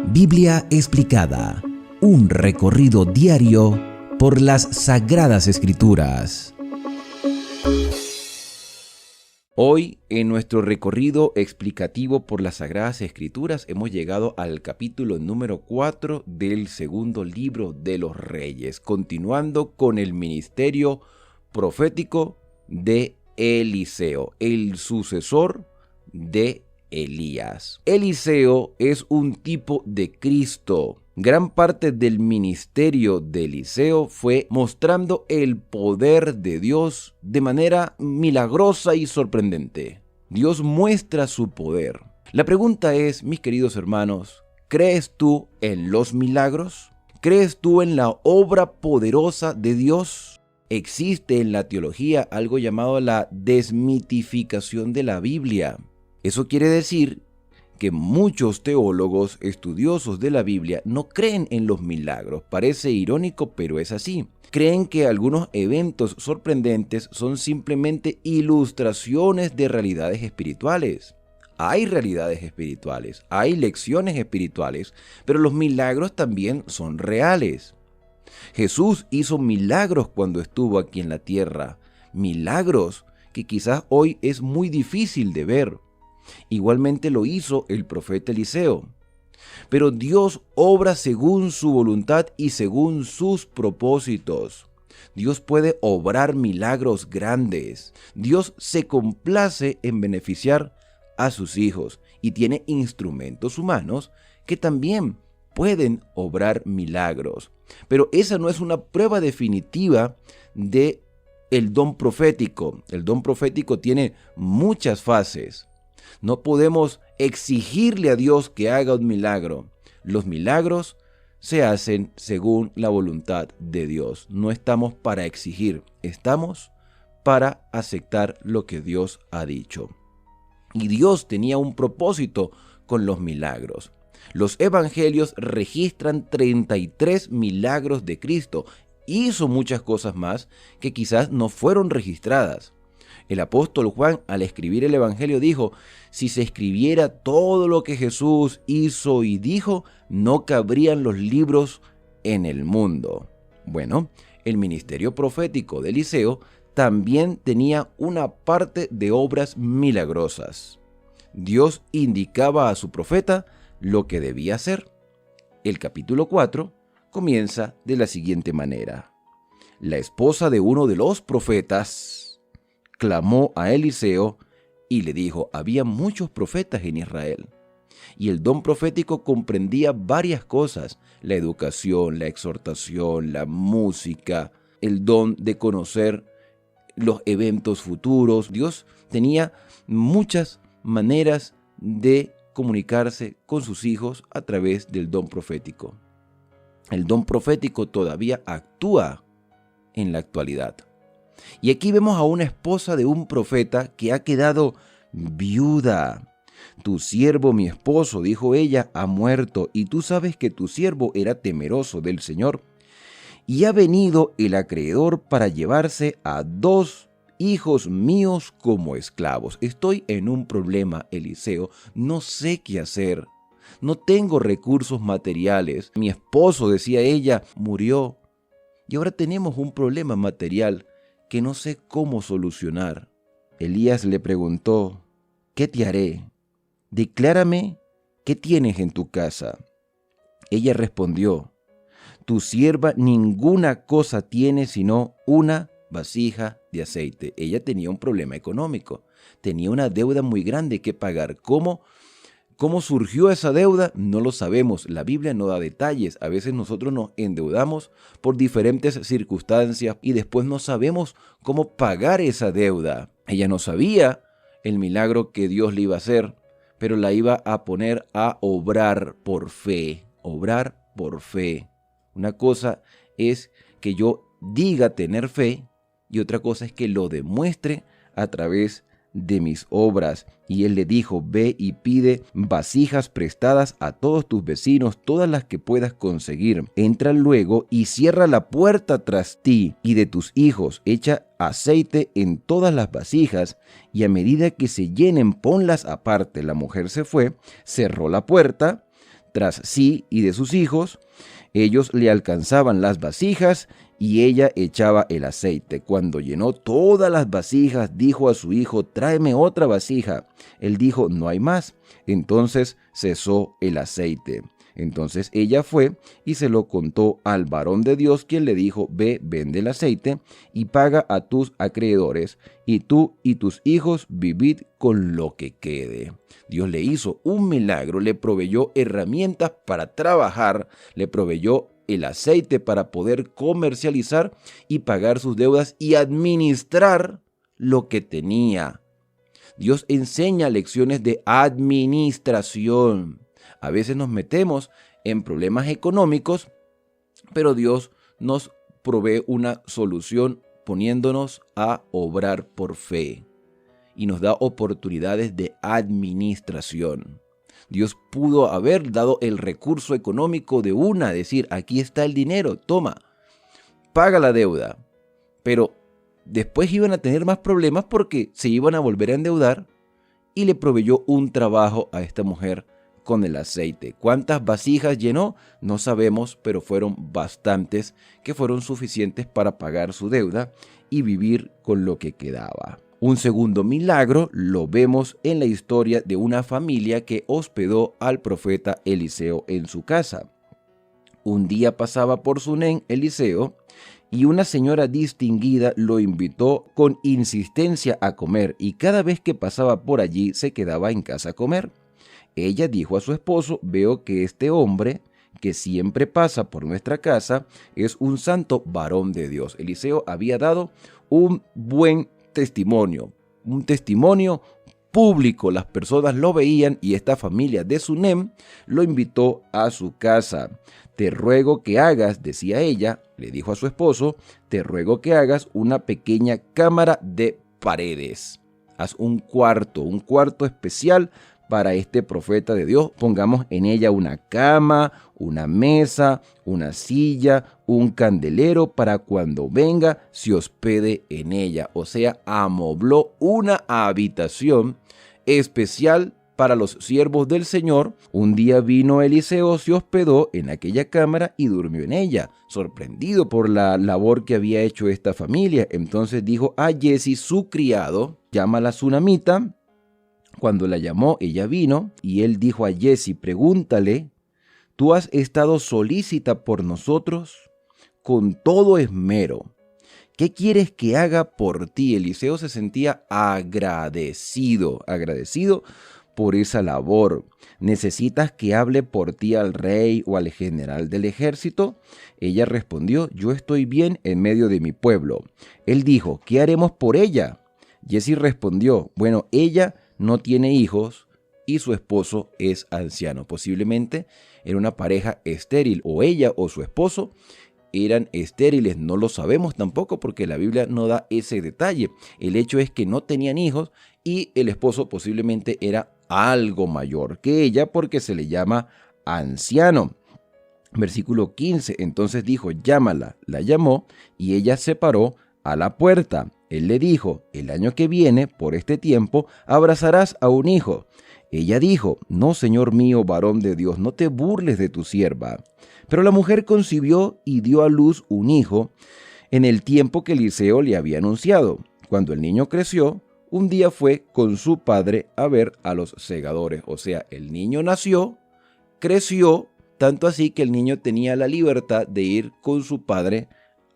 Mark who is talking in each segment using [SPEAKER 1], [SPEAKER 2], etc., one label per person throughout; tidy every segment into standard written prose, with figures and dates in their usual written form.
[SPEAKER 1] Biblia explicada, un recorrido diario por las Sagradas Escrituras. Hoy, en nuestro recorrido explicativo por las Sagradas Escrituras, hemos llegado al capítulo número 4 del segundo libro de los Reyes, continuando con el ministerio profético de Eliseo, el sucesor de Elías. Eliseo es un tipo de Cristo. Gran parte del ministerio de Eliseo fue mostrando el poder de Dios de manera milagrosa y sorprendente. Dios muestra su poder. La pregunta es, mis queridos hermanos, ¿crees tú en los milagros? ¿Crees tú en la obra poderosa de Dios? Existe en la teología algo llamado la desmitificación de la Biblia. Eso quiere decir que muchos teólogos estudiosos de la Biblia no creen en los milagros. Parece irónico, pero es así. Creen que algunos eventos sorprendentes son simplemente ilustraciones de realidades espirituales. Hay realidades espirituales, hay lecciones espirituales, pero los milagros también son reales. Jesús hizo milagros cuando estuvo aquí en la tierra, milagros que quizás hoy es muy difícil de ver. Igualmente lo hizo el profeta Eliseo. Pero Dios obra según su voluntad y según sus propósitos. Dios puede obrar milagros grandes. Dios se complace en beneficiar a sus hijos y tiene instrumentos humanos que también pueden obrar milagros. Pero esa no es una prueba definitiva de el don profético. El don profético tiene muchas fases. No podemos exigirle a Dios que haga un milagro. Los milagros se hacen según la voluntad de Dios. No estamos para exigir, estamos para aceptar lo que Dios ha dicho. Y Dios tenía un propósito con los milagros. Los evangelios registran 33 milagros de Cristo. Hizo muchas cosas más que quizás no fueron registradas. El apóstol Juan, al escribir el Evangelio, dijo: si se escribiera todo lo que Jesús hizo y dijo, no cabrían los libros en el mundo. Bueno, el ministerio profético de Eliseo también tenía una parte de obras milagrosas. Dios indicaba a su profeta lo que debía hacer. El capítulo 4 comienza de la siguiente manera. La esposa de uno de los profetas clamó a Eliseo y le dijo: había muchos profetas en Israel. Y el don profético comprendía varias cosas: la educación, la exhortación, la música, el don de conocer los eventos futuros. Dios tenía muchas maneras de comunicarse con sus hijos a través del don profético. El don profético todavía actúa en la actualidad. Y aquí vemos a una esposa de un profeta que ha quedado viuda. Tu siervo, mi esposo, dijo ella, ha muerto, y tú sabes que tu siervo era temeroso del Señor. Y ha venido el acreedor para llevarse a 2 hijos míos como esclavos. Estoy en un problema, Eliseo, no sé qué hacer. No tengo recursos materiales. Mi esposo, decía ella, murió. Y ahora tenemos un problema material que no sé cómo solucionar. Elías le preguntó: ¿qué te haré? Declárame qué tienes en tu casa. Ella respondió: tu sierva ninguna cosa tiene sino una vasija de aceite. Ella tenía un problema económico, tenía una deuda muy grande que pagar. ¿Cómo surgió esa deuda? No lo sabemos. La Biblia no da detalles. A veces nosotros nos endeudamos por diferentes circunstancias y después no sabemos cómo pagar esa deuda. Ella no sabía el milagro que Dios le iba a hacer, pero la iba a poner a obrar por fe. Obrar por fe. Una cosa es que yo diga tener fe y otra cosa es que lo demuestre a través de mis obras. Y él le dijo: ve y pide vasijas prestadas a todos tus vecinos, todas las que puedas conseguir. Entra luego y cierra la puerta tras ti y de tus hijos. Echa aceite en todas las vasijas y a medida que se llenen ponlas aparte. La mujer se fue, cerró la puerta, tras sí y de sus hijos. Ellos le alcanzaban las vasijas y ella echaba el aceite. Cuando llenó todas las vasijas, dijo a su hijo: tráeme otra vasija. Él dijo: no hay más. Entonces cesó el aceite. Entonces ella fue y se lo contó al varón de Dios, quien le dijo: ve, vende el aceite y paga a tus acreedores, y tú y tus hijos vivid con lo que quede. Dios le hizo un milagro, le proveyó herramientas para trabajar, le proveyó el aceite para poder comercializar y pagar sus deudas y administrar lo que tenía. Dios enseña lecciones de administración. A veces nos metemos en problemas económicos, pero Dios nos provee una solución poniéndonos a obrar por fe y nos da oportunidades de administración. Dios pudo haber dado el recurso económico de una, decir: aquí está el dinero, toma, paga la deuda. Pero después iban a tener más problemas porque se iban a volver a endeudar, y le proveyó un trabajo a esta mujer con el aceite. ¿Cuántas vasijas llenó? No sabemos, pero fueron bastantes, que fueron suficientes para pagar su deuda y vivir con lo que quedaba. Un segundo milagro lo vemos en la historia de una familia que hospedó al profeta Eliseo en su casa. Un día pasaba por Sunén Eliseo y una señora distinguida lo invitó con insistencia a comer, y cada vez que pasaba por allí se quedaba en casa a comer. Ella dijo a su esposo: veo que este hombre que siempre pasa por nuestra casa es un santo varón de Dios. Eliseo había dado un buen testimonio, un testimonio público. Las personas lo veían y esta familia de Sunem lo invitó a su casa. Te ruego que hagas, decía ella, le dijo a su esposo, te ruego que hagas una pequeña cámara de paredes. Haz un cuarto especial para este profeta de Dios. Pongamos en ella una cama, una mesa, una silla, un candelero para cuando venga se hospede en ella. O sea, amobló una habitación especial para los siervos del Señor. Un día vino Eliseo, se hospedó en aquella cámara y durmió en ella, sorprendido por la labor que había hecho esta familia. Entonces dijo a Giezi, su criado: llama a la sunamita. Cuando la llamó, ella vino, y él dijo a Giezi: pregúntale, ¿tú has estado solícita por nosotros con todo esmero? ¿Qué quieres que haga por ti? Eliseo se sentía agradecido por esa labor. ¿Necesitas que hable por ti al rey o al general del ejército? Ella respondió: yo estoy bien en medio de mi pueblo. Él dijo: ¿qué haremos por ella? Giezi respondió: bueno, ella no tiene hijos y su esposo es anciano. Posiblemente era una pareja estéril, o ella o su esposo eran estériles. No lo sabemos tampoco porque la Biblia no da ese detalle. El hecho es que no tenían hijos y el esposo posiblemente era algo mayor que ella porque se le llama anciano. Versículo 15, entonces dijo: llámala. La llamó y ella se paró a la puerta. Él le dijo: el año que viene, por este tiempo, abrazarás a un hijo. Ella dijo: no, señor mío, varón de Dios, no te burles de tu sierva. Pero la mujer concibió y dio a luz un hijo en el tiempo que Eliseo le había anunciado. Cuando el niño creció, un día fue con su padre a ver a los segadores. O sea, el niño nació, creció, tanto así que el niño tenía la libertad de ir con su padre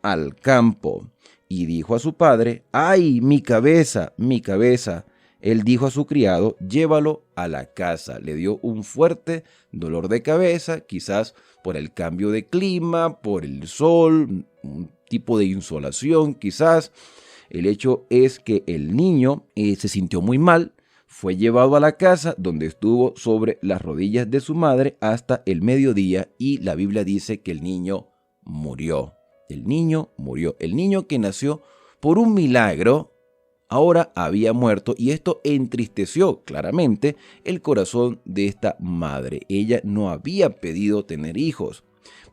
[SPEAKER 1] al campo. Y dijo a su padre: ¡ay, mi cabeza, mi cabeza! Él dijo a su criado: llévalo a la casa. Le dio un fuerte dolor de cabeza, quizás por el cambio de clima, por el sol, un tipo de insolación quizás. El hecho es que el niño se sintió muy mal, fue llevado a la casa donde estuvo sobre las rodillas de su madre hasta el mediodía, y la Biblia dice que el niño murió. El niño murió. El niño que nació por un milagro ahora había muerto, y esto entristeció claramente el corazón de esta madre. Ella no había pedido tener hijos.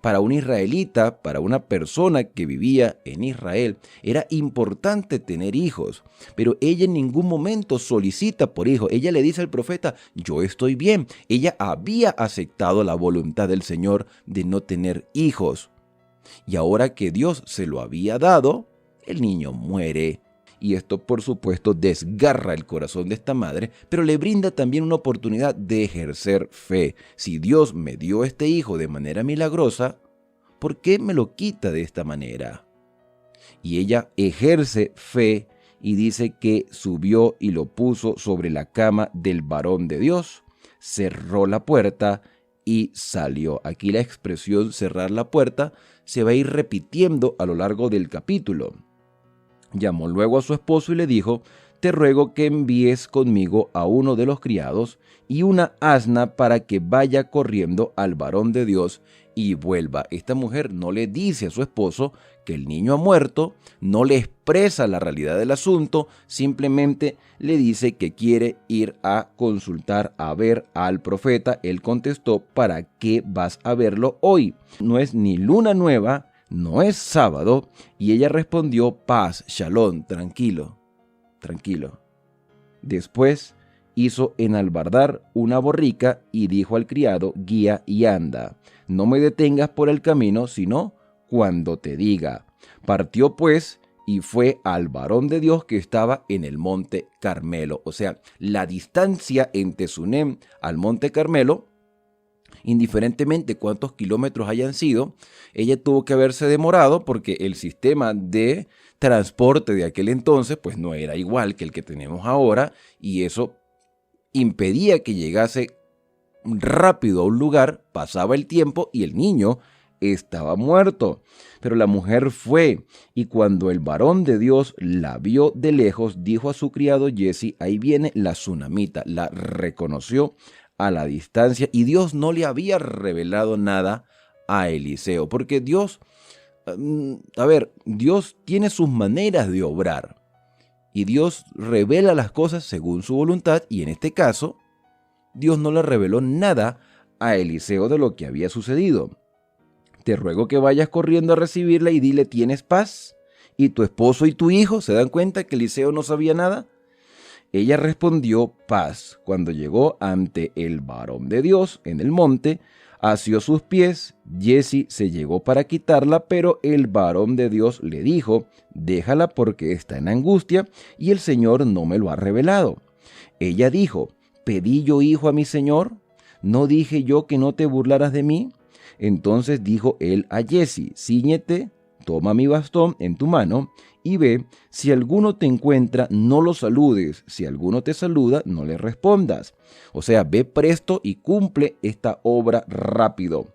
[SPEAKER 1] Para un israelita, para una persona que vivía en Israel, era importante tener hijos, pero ella en ningún momento solicita por hijos. Ella le dice al profeta, yo estoy bien. Ella había aceptado la voluntad del Señor de no tener hijos. Y ahora que Dios se lo había dado, el niño muere. Y esto, por supuesto, desgarra el corazón de esta madre, pero le brinda también una oportunidad de ejercer fe. Si Dios me dio este hijo de manera milagrosa, ¿por qué me lo quita de esta manera? Y ella ejerce fe y dice que subió y lo puso sobre la cama del varón de Dios, cerró la puerta y salió. Aquí la expresión cerrar la puerta se va a ir repitiendo a lo largo del capítulo. Llamó luego a su esposo y le dijo, te ruego que envíes conmigo a uno de los criados y una asna para que vaya corriendo al varón de Dios y vuelva. Esta mujer no le dice a su esposo que el niño ha muerto, no le expresa la realidad del asunto, simplemente le dice que quiere ir a consultar, a ver al profeta. Él contestó, ¿para qué vas a verlo hoy? No es ni luna nueva, no es sábado. Y ella respondió, paz, shalom, tranquilo, tranquilo. Después hizo enalbardar una borrica y dijo al criado, guía y anda. No me detengas por el camino, sino cuando te diga. Partió pues y fue al varón de Dios que estaba en el monte Carmelo. O sea, la distancia entre Sunem al monte Carmelo, indiferentemente cuántos kilómetros hayan sido, ella tuvo que haberse demorado porque el sistema de transporte de aquel entonces pues no era igual que el que tenemos ahora, y eso impedía que llegase rápido a un lugar. Pasaba el tiempo y el niño estaba muerto. Pero la mujer fue, y cuando el varón de Dios la vio de lejos, dijo a su criado Jesse, ahí viene la sunamita. La reconoció a la distancia, y Dios no le había revelado nada a Eliseo, porque Dios, Dios tiene sus maneras de obrar, y Dios revela las cosas según su voluntad, y en este caso, Dios no le reveló nada a Eliseo de lo que había sucedido. Te ruego que vayas corriendo a recibirla y dile, ¿tienes paz? ¿Y tu esposo y tu hijo se dan cuenta que Eliseo no sabía nada? Ella respondió, paz. Cuando llegó ante el varón de Dios en el monte, asió sus pies. Jesse se llegó para quitarla, pero el varón de Dios le dijo, déjala porque está en angustia y el Señor no me lo ha revelado. Ella dijo, ¿pedí yo hijo a mi Señor? ¿No dije yo que no te burlaras de mí? Entonces dijo él a Jesse, cíñete, toma mi bastón en tu mano y ve, si alguno te encuentra, no lo saludes, si alguno te saluda, no le respondas. O sea, ve presto y cumple esta obra rápido.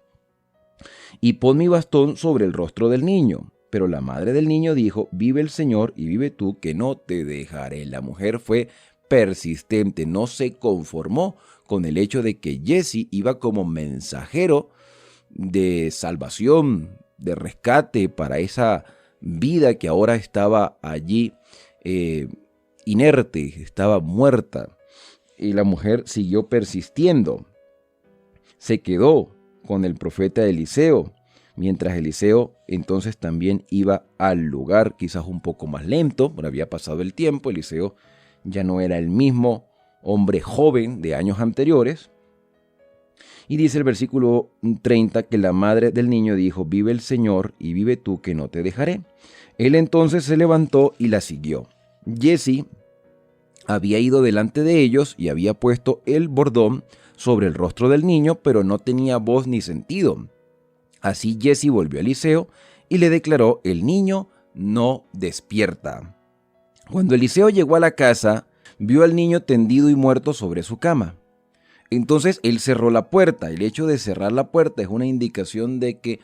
[SPEAKER 1] Y pon mi bastón sobre el rostro del niño. Pero la madre del niño dijo, vive el Señor y vive tú, que no te dejaré. La mujer fue persistente, no se conformó con el hecho de que Jesse iba como mensajero de salvación, de rescate para esa vida que ahora estaba allí inerte, estaba muerta. Y la mujer siguió persistiendo. Se quedó con el profeta Eliseo, mientras Eliseo entonces también iba al lugar, quizás un poco más lento, pero había pasado el tiempo. Eliseo ya no era el mismo hombre joven de años anteriores. Y dice el versículo 30 que la madre del niño dijo, vive el Señor y vive tú, que no te dejaré. Él entonces se levantó y la siguió. Jesse había ido delante de ellos y había puesto el bordón sobre el rostro del niño, pero no tenía voz ni sentido. Así Jesse volvió a Eliseo y le declaró, el niño no despierta. Cuando Eliseo llegó a la casa, vio al niño tendido y muerto sobre su cama. Entonces él cerró la puerta. El hecho de cerrar la puerta es una indicación de que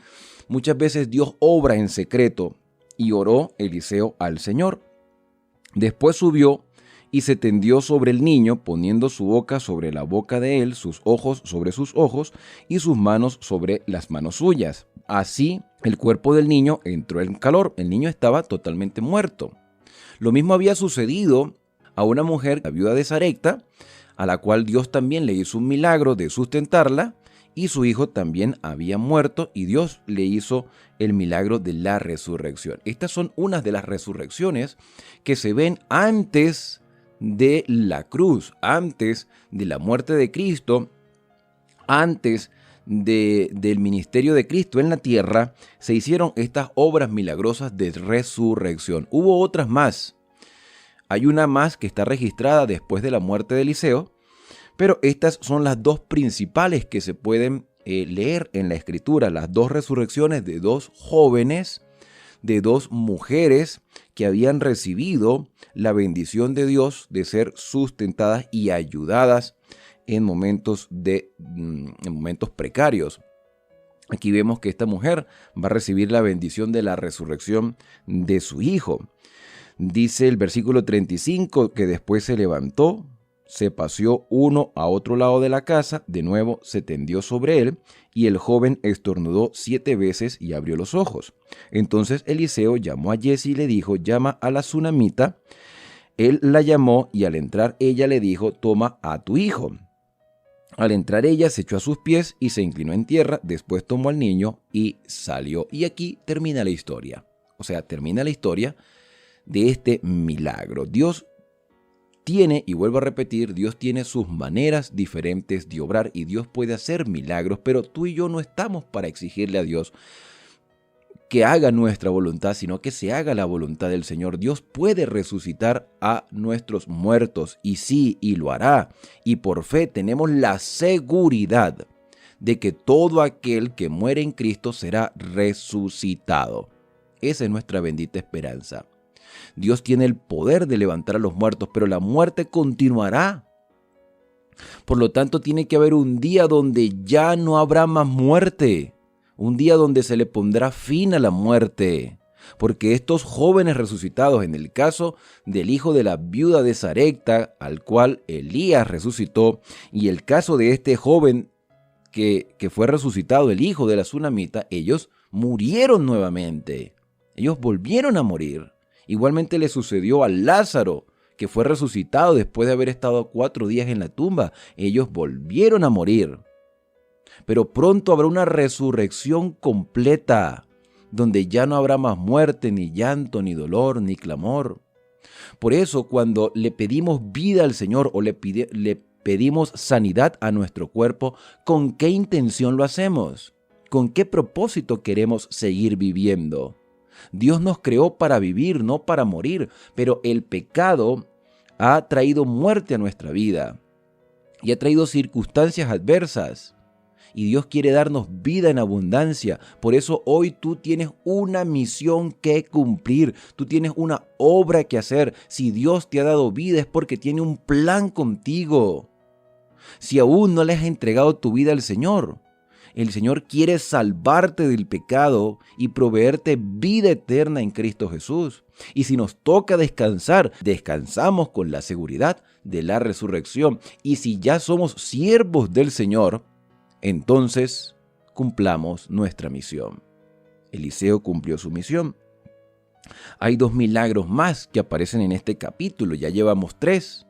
[SPEAKER 1] muchas veces Dios obra en secreto, y oró Eliseo al Señor. Después subió y se tendió sobre el niño, poniendo su boca sobre la boca de él, sus ojos sobre sus ojos y sus manos sobre las manos suyas. Así el cuerpo del niño entró en calor. El niño estaba totalmente muerto. Lo mismo había sucedido a una mujer, la viuda de Sarepta, a la cual Dios también le hizo un milagro de sustentarla, y su hijo también había muerto y Dios le hizo el milagro de la resurrección. Estas son unas de las resurrecciones que se ven antes de la cruz, antes de la muerte de Cristo, antes del ministerio de Cristo en la tierra, se hicieron estas obras milagrosas de resurrección. Hubo otras más. Hay una más que está registrada después de la muerte de Eliseo, pero estas son las dos principales que se pueden leer en la Escritura, las dos resurrecciones de dos jóvenes, de dos mujeres que habían recibido la bendición de Dios de ser sustentadas y ayudadas en momentos precarios. Aquí vemos que esta mujer va a recibir la bendición de la resurrección de su hijo. Dice el versículo 35 que después se levantó, se paseó uno a otro lado de la casa, de nuevo se tendió sobre él, y el joven estornudó 7 veces y abrió los ojos. Entonces Eliseo llamó a Giezi y le dijo: llama a la sunamita. Él la llamó y al entrar ella le dijo: toma a tu hijo. Al entrar ella se echó a sus pies y se inclinó en tierra, después tomó al niño y salió. Y aquí termina la historia. O sea, termina la historia de este milagro. Dios tiene, y vuelvo a repetir, Dios tiene sus maneras diferentes de obrar y Dios puede hacer milagros, pero tú y yo no estamos para exigirle a Dios que haga nuestra voluntad, sino que se haga la voluntad del Señor. Dios puede resucitar a nuestros muertos, y sí, y lo hará. Y por fe tenemos la seguridad de que todo aquel que muere en Cristo será resucitado. Esa es nuestra bendita esperanza. Dios tiene el poder de levantar a los muertos, pero la muerte continuará. Por lo tanto, tiene que haber un día donde ya no habrá más muerte. Un día donde se le pondrá fin a la muerte. Porque estos jóvenes resucitados, en el caso del hijo de la viuda de Sarepta, al cual Elías resucitó, y el caso de este joven que fue resucitado, el hijo de la sunamita, ellos murieron nuevamente. Ellos volvieron a morir. Igualmente le sucedió a Lázaro, que fue resucitado después de haber estado 4 días en la tumba. Ellos volvieron a morir. Pero pronto habrá una resurrección completa, donde ya no habrá más muerte, ni llanto, ni dolor, ni clamor. Por eso, cuando le pedimos vida al Señor o le pedimos sanidad a nuestro cuerpo, ¿con qué intención lo hacemos? ¿Con qué propósito queremos seguir viviendo? Dios nos creó para vivir, no para morir, pero el pecado ha traído muerte a nuestra vida y ha traído circunstancias adversas. Y Dios quiere darnos vida en abundancia. Por eso hoy tú tienes una misión que cumplir. Tú tienes una obra que hacer. Si Dios te ha dado vida es porque tiene un plan contigo. Si aún no le has entregado tu vida al Señor, el Señor quiere salvarte del pecado y proveerte vida eterna en Cristo Jesús. Y si nos toca descansar, descansamos con la seguridad de la resurrección. Y si ya somos siervos del Señor, entonces cumplamos nuestra misión. Eliseo cumplió su misión. Hay 2 milagros más que aparecen en este capítulo. Ya llevamos 3.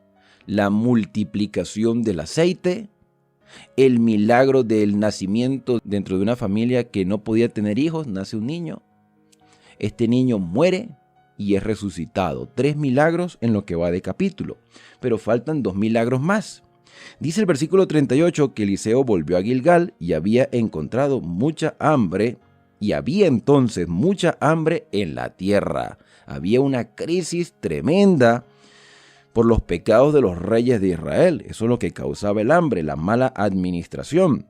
[SPEAKER 1] La multiplicación del aceite, el milagro del nacimiento dentro de una familia que no podía tener hijos, nace un niño. Este niño muere y es resucitado. 3 milagros en lo que va de capítulo, pero faltan 2 milagros más. Dice el versículo 38 que Eliseo volvió a Gilgal y había encontrado mucha hambre, y había entonces mucha hambre en la tierra. Había una crisis tremenda por los pecados de los reyes de Israel. Eso es lo que causaba el hambre, la mala administración.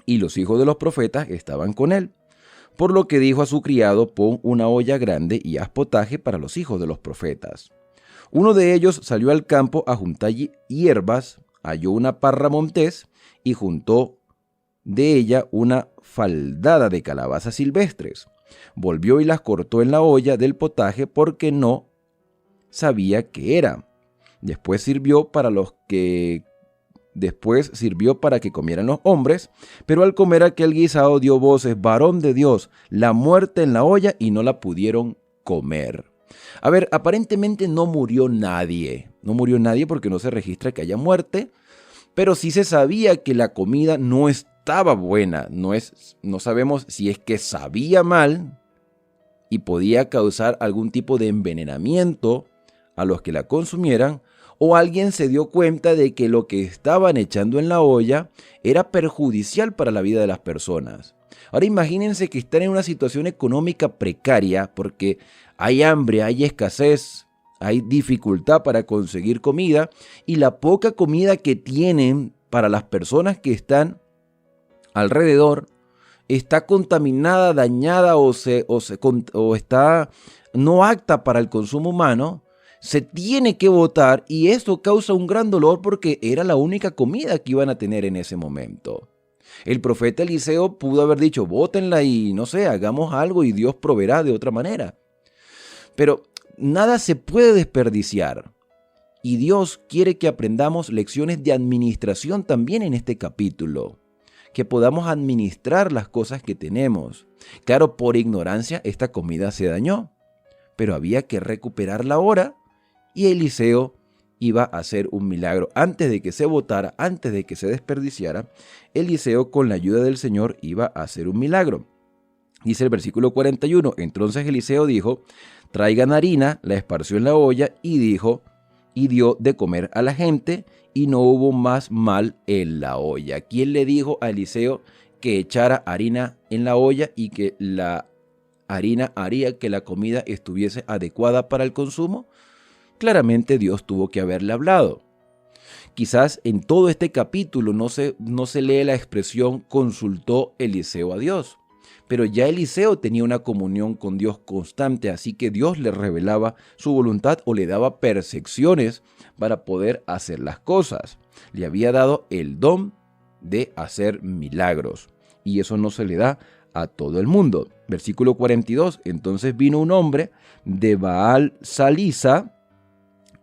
[SPEAKER 1] Y los hijos de los profetas estaban con él. Por lo que dijo a su criado: pon una olla grande y haz potaje para los hijos de los profetas. Uno de ellos salió al campo a juntar hierbas, halló una parra montés y juntó de ella una faldada de calabazas silvestres. Volvió y las cortó en la olla del potaje porque no sabía qué era. Después sirvió para que comieran los hombres, pero al comer aquel guisado dio voces: varón de Dios, la muerte en la olla, y no la pudieron comer. A ver, aparentemente no murió nadie porque no se registra que haya muerte, pero sí se sabía que la comida no estaba estaba buena. No sabemos si es que sabía mal y podía causar algún tipo de envenenamiento a los que la consumieran, o alguien se dio cuenta de que lo que estaban echando en la olla era perjudicial para la vida de las personas. Ahora imagínense que están en una situación económica precaria porque hay hambre, hay escasez, hay dificultad para conseguir comida, y la poca comida que tienen para las personas que están alrededor está contaminada, dañada o está no apta para el consumo humano. Se tiene que botar, y esto causa un gran dolor porque era la única comida que iban a tener en ese momento. El profeta Eliseo pudo haber dicho, bótenla y no sé, hagamos algo y Dios proveerá de otra manera. Pero nada se puede desperdiciar. Y Dios quiere que aprendamos lecciones de administración también en este capítulo. Que podamos administrar las cosas que tenemos. Claro, por ignorancia esta comida se dañó, pero había que recuperarla ahora, y Eliseo iba a hacer un milagro. Antes de que se botara, antes de que se desperdiciara, Eliseo, con la ayuda del Señor, iba a hacer un milagro. Dice el versículo 41, entonces Eliseo dijo, traigan harina, la esparció en la olla y dio de comer a la gente, y no hubo más mal en la olla. ¿Quién le dijo a Eliseo que echara harina en la olla y que la harina haría que la comida estuviese adecuada para el consumo? Claramente Dios tuvo que haberle hablado. Quizás en todo este capítulo no se lee la expresión consultó Eliseo a Dios, pero ya Eliseo tenía una comunión con Dios constante, así que Dios le revelaba su voluntad o le daba percepciones para poder hacer las cosas. Le había dado el don de hacer milagros, y eso no se le da a todo el mundo. Versículo 42, entonces vino un hombre de Baal Salisa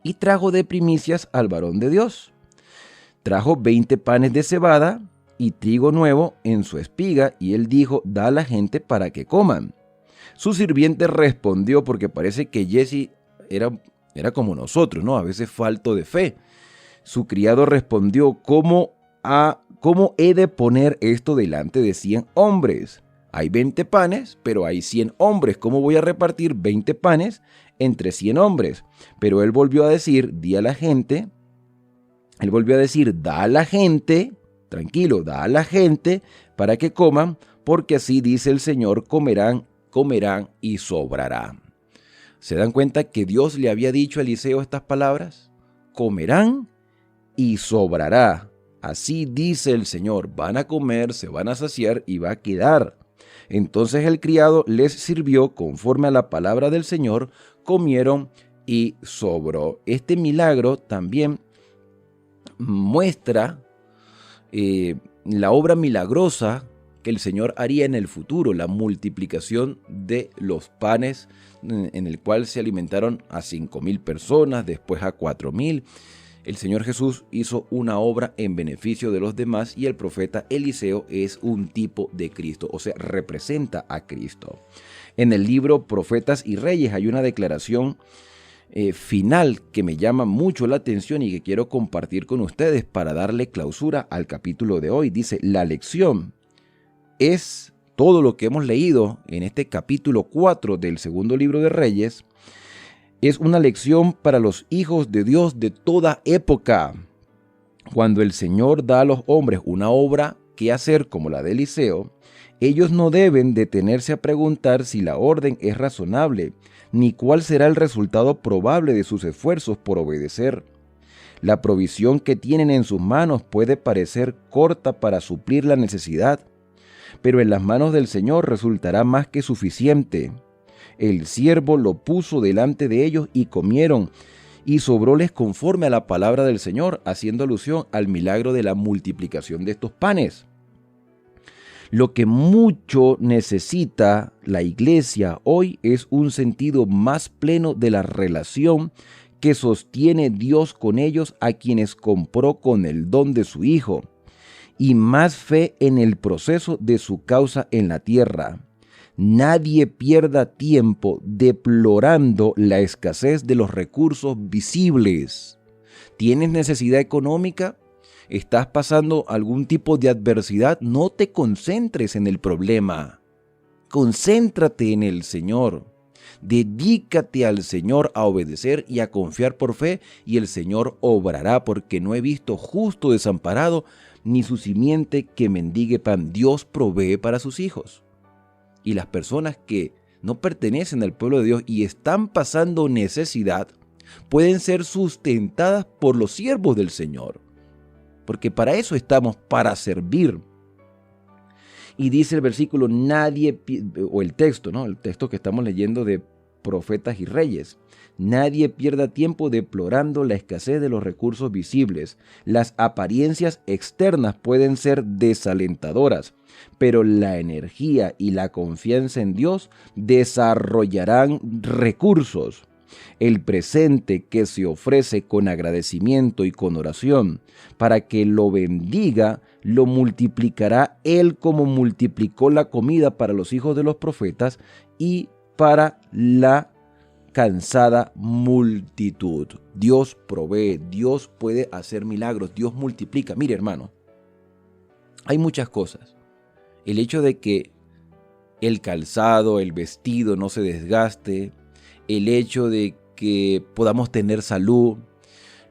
[SPEAKER 1] y trajo de primicias al varón de Dios. Trajo 20 panes de cebada y trigo nuevo en su espiga, y él dijo, da a la gente para que coman. Su sirviente respondió, porque parece que Jesse era como nosotros, ¿no? A veces falto de fe. Su criado respondió, ¿cómo he de poner esto delante de 100 hombres? Hay 20 panes, pero hay 100 hombres. ¿Cómo voy a repartir 20 panes entre 100 hombres? Pero él volvió a decir, da a la gente, tranquilo, da a la gente para que coman, porque así dice el Señor, comerán y sobrará. ¿Se dan cuenta que Dios le había dicho a Eliseo estas palabras? Comerán y sobrará. Así dice el Señor, van a comer, se van a saciar y va a quedar. Entonces el criado les sirvió conforme a la palabra del Señor, comieron y sobró. Este milagro también muestra la obra milagrosa que el Señor haría en el futuro, la multiplicación de los panes en el cual se alimentaron a 5,000 personas, después a 4,000. El Señor Jesús hizo una obra en beneficio de los demás, y el profeta Eliseo es un tipo de Cristo, o sea, representa a Cristo. En el libro Profetas y Reyes hay una declaración final que me llama mucho la atención y que quiero compartir con ustedes para darle clausura al capítulo de hoy. Dice, la lección es todo lo que hemos leído en este capítulo 4 del segundo libro de Reyes. Es una lección para los hijos de Dios de toda época. Cuando el Señor da a los hombres una obra que hacer como la de Eliseo, ellos no deben detenerse a preguntar si la orden es razonable, ni cuál será el resultado probable de sus esfuerzos por obedecer. La provisión que tienen en sus manos puede parecer corta para suplir la necesidad, pero en las manos del Señor resultará más que suficiente. El siervo lo puso delante de ellos y comieron, y sobróles conforme a la palabra del Señor, haciendo alusión al milagro de la multiplicación de estos panes. Lo que mucho necesita la iglesia hoy es un sentido más pleno de la relación que sostiene Dios con ellos, a quienes compró con el don de su Hijo, y más fe en el proceso de su causa en la tierra. Nadie pierda tiempo deplorando la escasez de los recursos visibles. ¿Tienes necesidad económica? estás pasando algún tipo de adversidad, no te concentres en el problema. Concéntrate en el Señor. Dedícate al Señor a obedecer y a confiar por fe, y el Señor obrará, porque no he visto justo desamparado, ni su simiente que mendigue pan. Dios provee para sus hijos. Y las personas que no pertenecen al pueblo de Dios y están pasando necesidad, pueden ser sustentadas por los siervos del Señor. Porque para eso estamos, para servir. Y dice el versículo, o el texto, ¿no? El texto que estamos leyendo de Profetas y Reyes. Nadie pierda tiempo deplorando la escasez de los recursos visibles. Las apariencias externas pueden ser desalentadoras, pero la energía y la confianza en Dios desarrollarán recursos. El presente que se ofrece con agradecimiento y con oración para que lo bendiga, lo multiplicará Él como multiplicó la comida para los hijos de los profetas y para la cansada multitud. Dios provee, Dios puede hacer milagros, Dios multiplica. Mire, hermano, hay muchas cosas. El hecho de que el calzado, el vestido no se desgaste, el hecho de que podamos tener salud,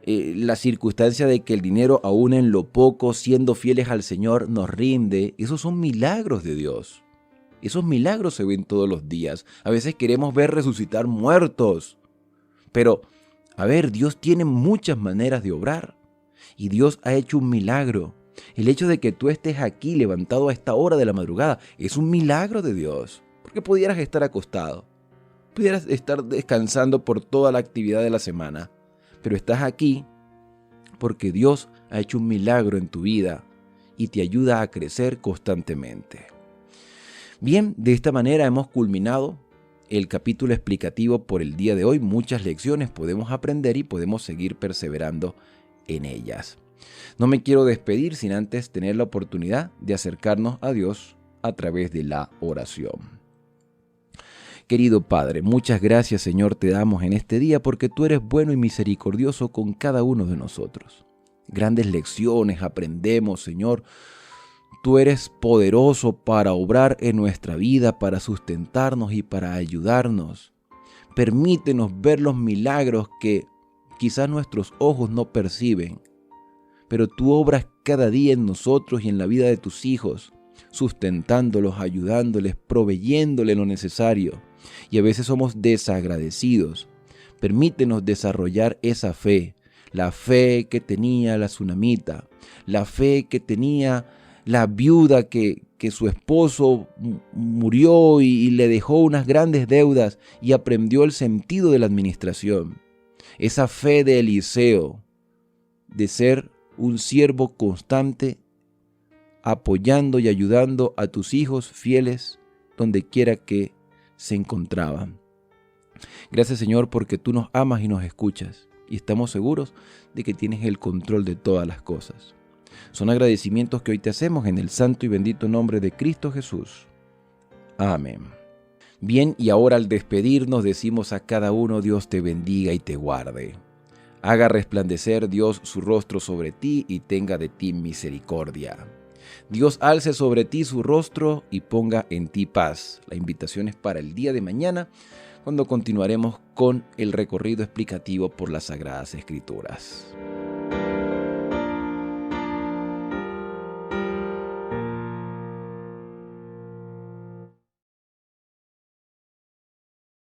[SPEAKER 1] la circunstancia de que el dinero, aún en lo poco, siendo fieles al Señor, nos rinde, esos son milagros de Dios. Esos milagros se ven todos los días. A veces queremos ver resucitar muertos. Pero, a ver, Dios tiene muchas maneras de obrar. Y Dios ha hecho un milagro. El hecho de que tú estés aquí levantado a esta hora de la madrugada es un milagro de Dios. Porque pudieras estar acostado. Pudieras estar descansando por toda la actividad de la semana. Pero estás aquí porque Dios ha hecho un milagro en tu vida y te ayuda a crecer constantemente. Bien, de esta manera hemos culminado el capítulo explicativo por el día de hoy. Muchas lecciones podemos aprender y podemos seguir perseverando en ellas. No me quiero despedir sin antes tener la oportunidad de acercarnos a Dios a través de la oración. Querido Padre, muchas gracias, Señor, te damos en este día porque tú eres bueno y misericordioso con cada uno de nosotros. Grandes lecciones aprendemos, Señor. Tú eres poderoso para obrar en nuestra vida, para sustentarnos y para ayudarnos. Permítenos ver los milagros que quizás nuestros ojos no perciben, pero tú obras cada día en nosotros y en la vida de tus hijos, sustentándolos, ayudándoles, proveyéndoles lo necesario. Y a veces somos desagradecidos. Permítenos desarrollar esa fe, la fe que tenía la tsunamita, la fe que tenía la viuda que su esposo murió y le dejó unas grandes deudas y aprendió el sentido de la administración. Esa fe de Eliseo, de ser un siervo constante, apoyando y ayudando a tus hijos fieles donde quiera que se encontraban. Gracias, Señor, porque tú nos amas y nos escuchas y estamos seguros de que tienes el control de todas las cosas. Son agradecimientos que hoy te hacemos en el santo y bendito nombre de Cristo Jesús. Amén. Bien, y ahora al despedirnos decimos a cada uno: Dios te bendiga y te guarde. Haga resplandecer Dios su rostro sobre ti y tenga de ti misericordia. Dios alce sobre ti su rostro y ponga en ti paz. La invitación es para el día de mañana, cuando continuaremos con el recorrido explicativo por las Sagradas Escrituras.